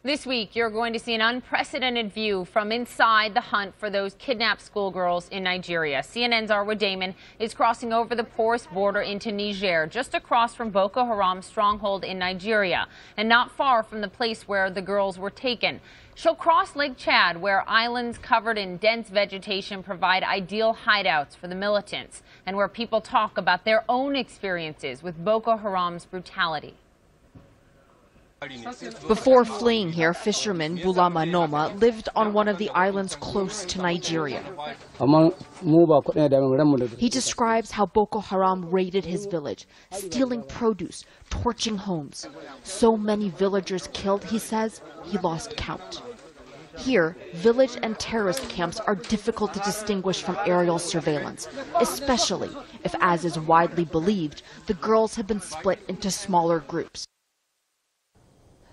This week, you're going to see an unprecedented view from inside the hunt for those kidnapped schoolgirls in Nigeria. CNN's Arwa Damon is crossing over the porous border into Niger, just across from Boko Haram's stronghold in Nigeria, and not far from the place where the girls were taken. She'll cross Lake Chad, where islands covered in dense vegetation provide ideal hideouts for the militants, and where people talk about their own experiences with Boko Haram's brutality. Before fleeing here, fisherman Bulama Noma lived on one of the islands close to Nigeria. He describes how Boko Haram raided his village, stealing produce, torching homes. So many villagers killed, he says, he lost count. Here, village and terrorist camps are difficult to distinguish from aerial surveillance, especially if, as is widely believed, the girls have been split into smaller groups.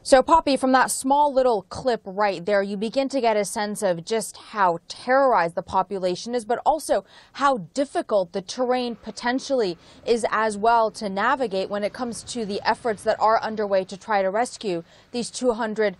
So, Poppy, from that small little clip right there, you begin to get a sense of just how terrorized the population is, but also how difficult the terrain potentially is as well to navigate when it comes to the efforts that are underway to try to rescue these 200+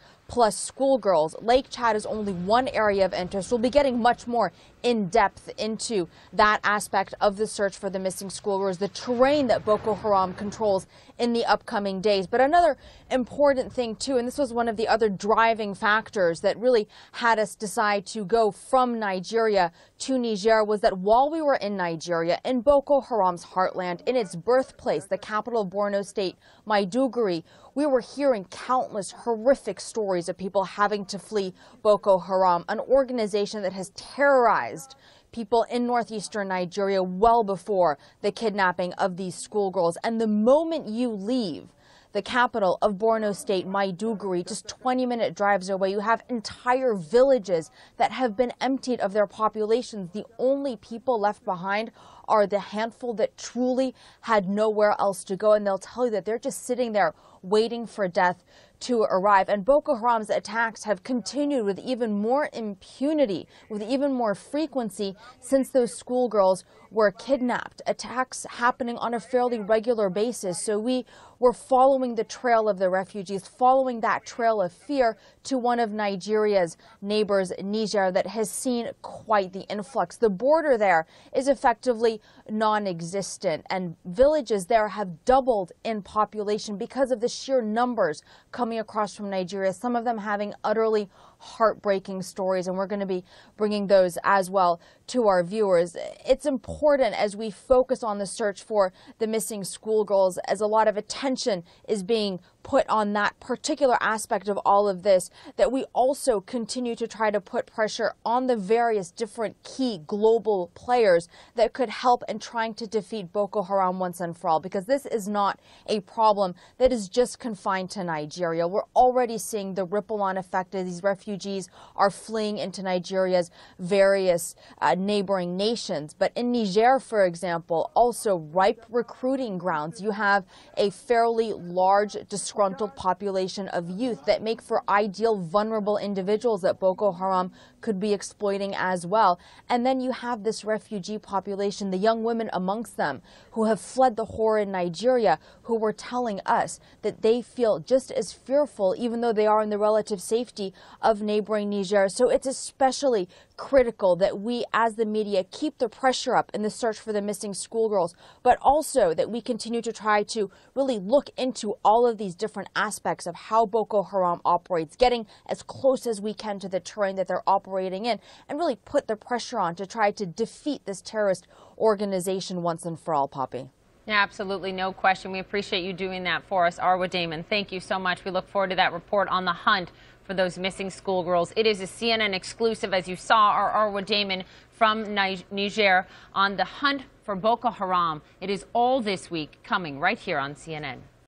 schoolgirls. Lake Chad is only one area of interest. We'll be getting much more in depth into that aspect of the search for the missing schoolgirls, the terrain that Boko Haram controls in the upcoming days. But another important thing too, and this was one of the other driving factors that really had us decide to go from Nigeria to Niger, was that while we were in Nigeria, in Boko Haram's heartland, in its birthplace, the capital of Borno State, Maiduguri, we were hearing countless horrific stories of people having to flee Boko Haram, an organization that has terrorized people in northeastern Nigeria well before the kidnapping of these schoolgirls. And the moment you leave the capital of Borno State, Maiduguri, just 20-minute drives away, you have entire villages that have been emptied of their populations. The only people left behind are the handful that truly had nowhere else to go, and they'll tell you that they're just sitting there waiting for death to arrive. And Boko Haram's attacks have continued with even more impunity, with even more frequency since those schoolgirls were kidnapped. Attacks happening on a fairly regular basis. So we were following the trail of the refugees, following that trail of fear to one of Nigeria's neighbors, Niger, that has seen quite the influx. The border there is effectively non-existent, and villages there have doubled in population because of the sheer numbers coming across from Nigeria, some of them having utterly heartbreaking stories, and we're going to be bringing those as well to our viewers. It's important as we focus on the search for the missing schoolgirls, as a lot of attention is being put on that particular aspect of all of this, that we also continue to try to put pressure on the various different key global players that could help in trying to defeat Boko Haram once and for all, because this is not a problem that is just confined to Nigeria. We're already seeing the ripple-on effect as these refugees are fleeing into Nigeria's various neighboring nations. But in Niger, for example, also ripe recruiting grounds. You have a fairly large disgruntled population of youth that make for ideal vulnerable individuals that Boko Haram could be exploiting as well. And then you have this refugee population, the young women amongst them who have fled the horror in Nigeria, who were telling us that they feel just as fearful, even though they are in the relative safety of neighboring Niger. So it's especially critical that we as the media keep the pressure up in the search for the missing schoolgirls, but also that we continue to try to really look into all of these different aspects of how Boko Haram operates, getting as close as we can to the terrain that they're operating in, and really put the pressure on to try to defeat this terrorist organization once and for all, Poppy. Yeah, absolutely, no question. We appreciate you doing that for us, Arwa Damon. Thank you so much. We look forward to that report on the hunt for those missing schoolgirls. It is a CNN exclusive, as you saw, our Arwa Damon from Niger on the hunt for Boko Haram. It is all this week, coming right here on CNN.